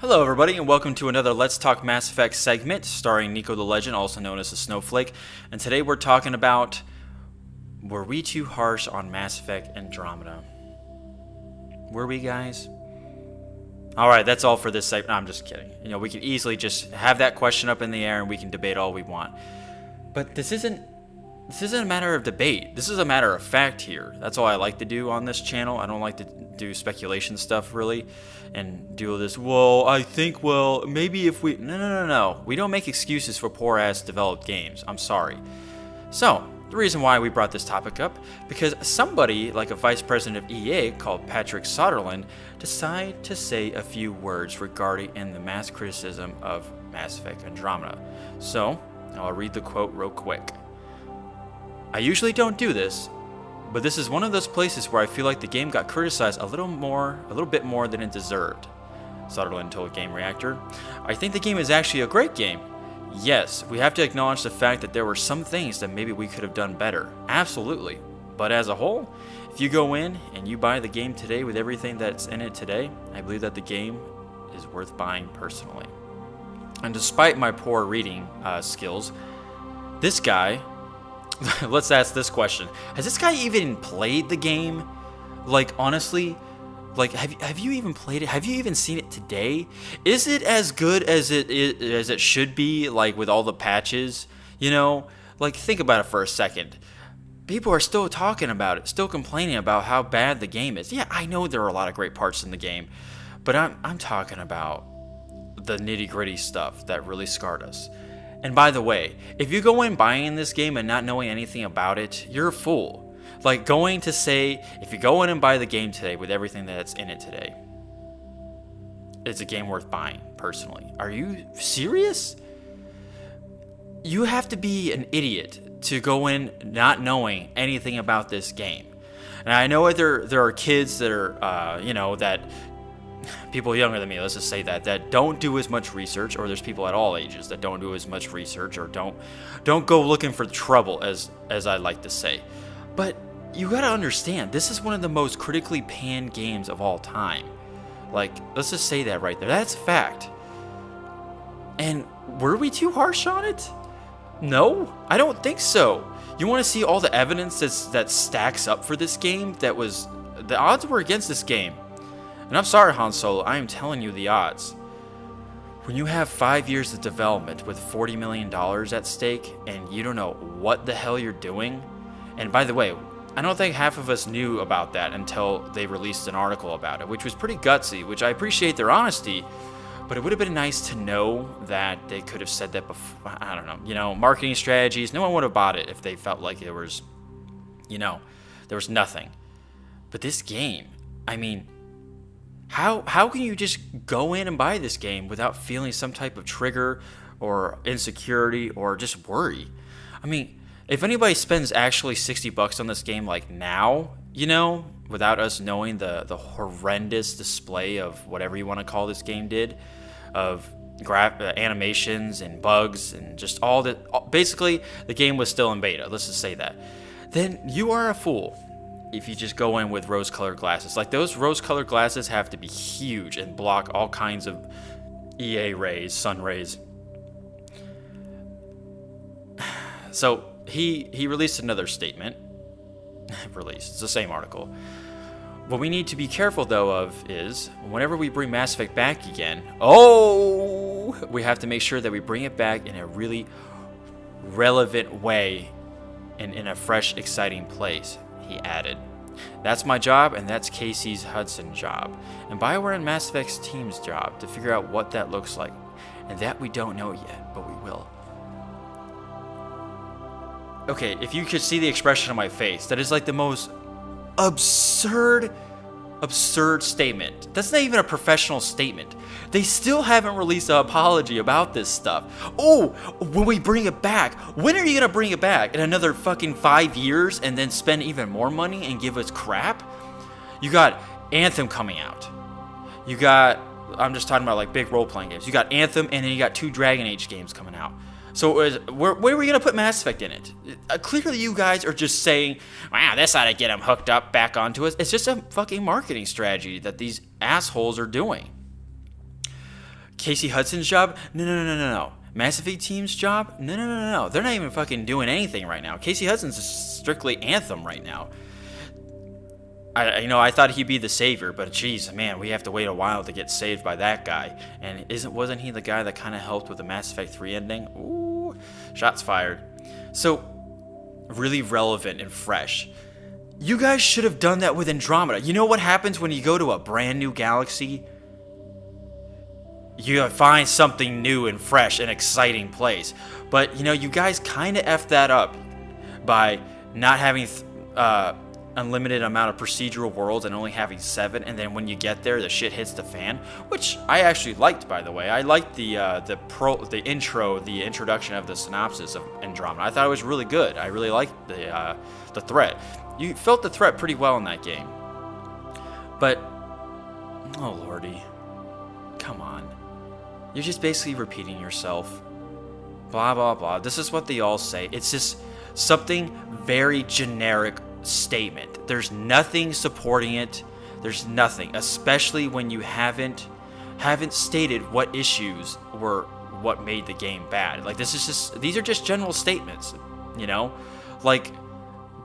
Hello everybody and welcome to another Let's Talk Mass Effect segment starring NikoTheLegend, also known as the Snowflake. And today we're talking about, were we too harsh on Mass Effect Andromeda? Were we, guys? Alright, that's all for this segment. No, I'm just kidding. You know, we can easily just have that question up in the air and we can debate all we want. But this isn't a matter of debate. This is a matter of fact here. That's all I like to do on this channel. I don't like to do speculation stuff, really, and do this, maybe if we... No. We don't make excuses for poor-ass developed games. I'm sorry. So, the reason why we brought this topic up, because somebody, like a vice president of EA called Patrick Soderlund, decided to say a few words regarding the mass criticism of Mass Effect Andromeda. So, I'll read the quote real quick. I usually don't do this, but this is one of those places where I feel like the game got criticized a little bit more than it deserved, Soderlund told Game Reactor. I think the game is actually a great game. Yes, we have to acknowledge the fact that there were some things that maybe we could have done better. Absolutely. But as a whole, if you go in and you buy the game today with everything that's in it today, I believe that the game is worth buying personally. And despite my poor reading skills, this guy... Let's ask this question. Has this guy even played the game? Like, honestly, like, have you even played it? Have you even seen it today? Is it as good as it should be, like, with all the patches? You know, like, think about it for a second. People are still talking about it, still complaining about how bad the game is. Yeah, I know there are a lot of great parts in the game, but I'm talking about the nitty-gritty stuff that really scarred us. And by the way, if you go in buying this game and not knowing anything about it, you're a fool. Like, going to say, if you go in and buy the game today with everything that's in it today, it's a game worth buying, personally. Are you serious? You have to be an idiot to go in not knowing anything about this game. And I know there are kids that are, that... people younger than me, let's just say that don't do as much research, or there's people at all ages that don't do as much research, or don't go looking for trouble, as I like to say. But you gotta understand, this is one of the most critically panned games of all time. Like, let's just say that right there. That's a fact. And were we too harsh on it? No, I don't think so. You want to see all the evidence that stacks up for this game? The odds were against this game. And I'm sorry, Han Solo, I am telling you the odds. When you have 5 years of development with $40 million at stake, and you don't know what the hell you're doing, and by the way, I don't think half of us knew about that until they released an article about it, which was pretty gutsy, which I appreciate their honesty, but it would have been nice to know that they could have said that before. I don't know, marketing strategies, no one would have bought it if they felt like there was nothing. But this game, I mean... How can you just go in and buy this game without feeling some type of trigger or insecurity or just worry? I mean, if anybody spends actually $60 on this game like now, without us knowing the horrendous display of whatever you want to call this game did, of animations and bugs and just all that, basically the game was still in beta, let's just say that, then you are a fool. If you just go in with rose-colored glasses. Like, those rose-colored glasses have to be huge and block all kinds of EA rays, sun rays. So, he released another statement. It's the same article. What we need to be careful, though, of is, whenever we bring Mass Effect back again, we have to make sure that we bring it back in a really relevant way and in a fresh, exciting place. He added, that's my job, and that's Casey's Hudson's job, and BioWare and Mass Effect's team's job to figure out what that looks like, and that we don't know yet, but we will. Okay, if you could see the expression on my face, that is like the most absurd statement. That's not even a professional statement. They still haven't released an apology about this stuff. Oh, when we bring it back, when are you gonna bring it back? In another fucking 5 years and then spend even more money and give us crap? You got Anthem coming out. You got, I'm just talking about like big role-playing games. You got Anthem, and then you got 2 Dragon Age games coming out. So where are we going to put Mass Effect in it? Clearly you guys are just saying, wow, this ought to get them hooked up back onto us. It's just a fucking marketing strategy that these assholes are doing. Casey Hudson's job? No. Mass Effect team's job? No. They're not even fucking doing anything right now. Casey Hudson's strictly Anthem right now. I thought he'd be the savior, but geez, man, we have to wait a while to get saved by that guy. And wasn't he the guy that kind of helped with the Mass Effect 3 ending? Ooh, shots fired. So, really relevant and fresh. You guys should have done that with Andromeda. You know what happens when you go to a brand new galaxy? You find something new and fresh and exciting place. But, you guys kind of effed that up by not having unlimited amount of procedural worlds and only having 7, and then when you get there, the shit hits the fan, which I actually liked, by the way. I liked the introduction of the synopsis of Andromeda. I thought it was really good. I really liked the threat. You felt the threat pretty well in that game. But, oh lordy, come on. You're just basically repeating yourself. Blah, blah, blah. This is what they all say. It's just something very generic statement. There's nothing supporting it. There's nothing, especially when you haven't stated what issues were what made the game bad. Like, these are just general statements, like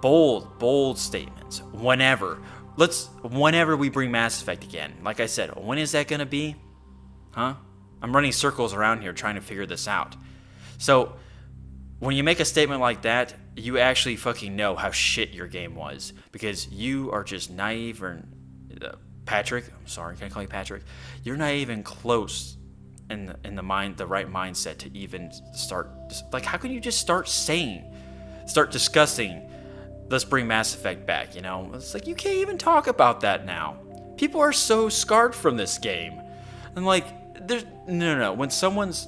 bold statements. Whenever we bring Mass Effect again, like I said, when is that gonna be? Huh? I'm running circles around here trying to figure this out. So when you make a statement like that, you actually fucking know how shit your game was, because you are just naive. Or Patrick, I'm sorry, can I call you Patrick? You're not even close in the right mindset to even start. Like, how can you just start discussing, let's bring Mass Effect back? It's like you can't even talk about that now. People are so scarred from this game, and like, there's no. When someone's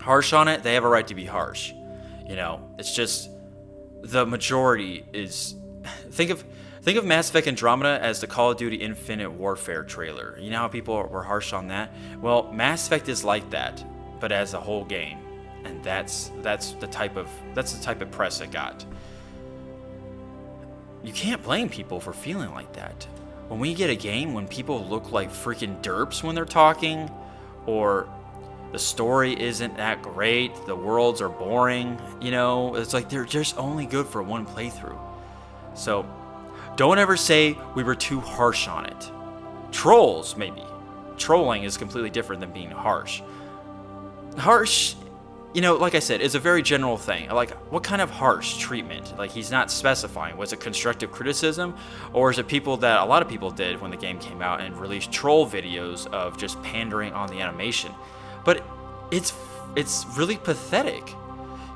harsh on it, they have a right to be harsh. It's just the majority is. Think of Mass Effect Andromeda as the Call of Duty Infinite Warfare trailer. You know how people were harsh on that? Well, Mass Effect is like that, but as a whole game, and that's the type of press it got. You can't blame people for feeling like that. When we get a game when people look like freaking derps when they're talking, or the story isn't that great, the worlds are boring, it's like they're just only good for one playthrough. So, don't ever say we were too harsh on it. Trolls, maybe. Trolling is completely different than being harsh. Harsh, like I said, is a very general thing. Like, what kind of harsh treatment? Like, he's not specifying. Was it constructive criticism? Or is it a lot of people did when the game came out and released troll videos of just pandering on the animation? But it's really pathetic,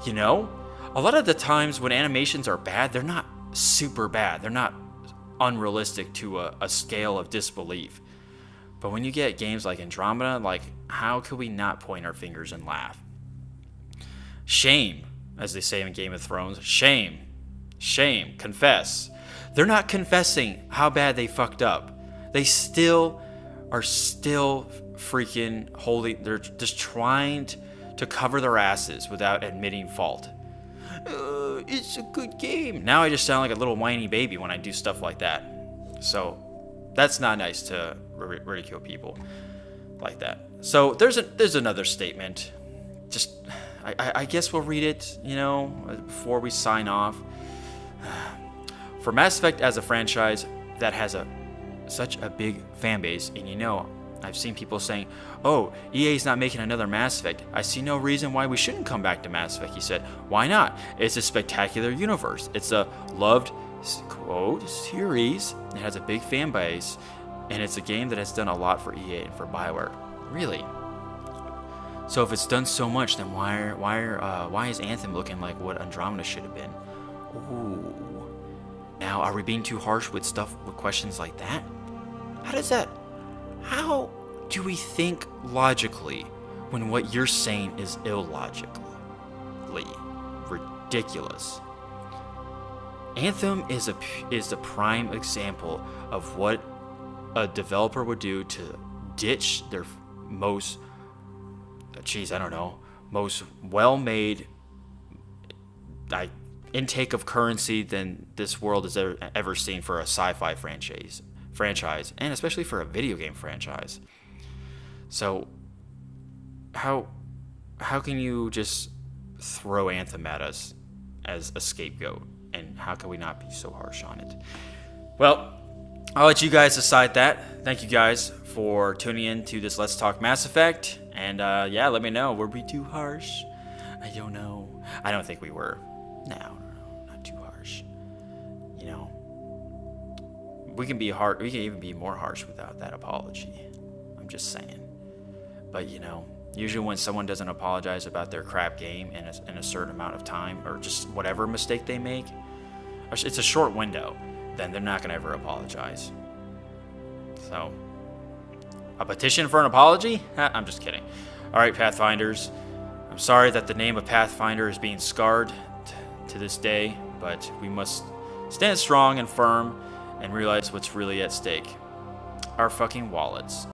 A lot of the times when animations are bad, they're not super bad. They're not unrealistic to a scale of disbelief. But when you get games like Andromeda, like, how could we not point our fingers and laugh? Shame, as they say in Game of Thrones. Shame. Confess. They're not confessing how bad they fucked up. They are still freaking holding. They're just trying to cover their asses without admitting fault. It's a good game. Now I just sound like a little whiny baby when I do stuff like that. So that's not nice to ridicule people like that. So there's another statement. Just I guess we'll read it, before we sign off. For Mass Effect as a franchise that has such a big fan base, and I've seen people saying, oh, EA's not making another Mass Effect. I see no reason why we shouldn't come back to Mass Effect. He said, why not? It's a spectacular universe. It's a loved, quote, series. It has a big fan base, and it's a game that has done a lot for EA and for BioWare. Really? So if it's done so much, then why is Anthem looking like what Andromeda should have been? Ooh. Now, are we being too harsh with questions like that? How do we think logically when what you're saying is illogically ridiculous? Anthem is the prime example of what a developer would do to ditch their most well-made intake of currency than this world has ever seen for a sci-fi franchise, and especially for a video game franchise. So how can you just throw Anthem at us as a scapegoat, and how can we not be so harsh on it? Well, I'll let you guys decide that. Thank you guys for tuning in to this Let's Talk Mass Effect, and yeah, let me know, were we too harsh? I don't know. I don't think we were. No, not too harsh. You know, we can be hard. We can even be more harsh without that apology. I'm just saying. But you know, usually when someone doesn't apologize about their crap game in a certain amount of time, or just whatever mistake they make, it's a short window, then they're not gonna ever apologize. So, a petition for an apology? I'm just kidding. All right, Pathfinders. I'm sorry that the name of Pathfinder is being scarred to this day, but we must stand strong and firm and realize what's really at stake. Our fucking wallets.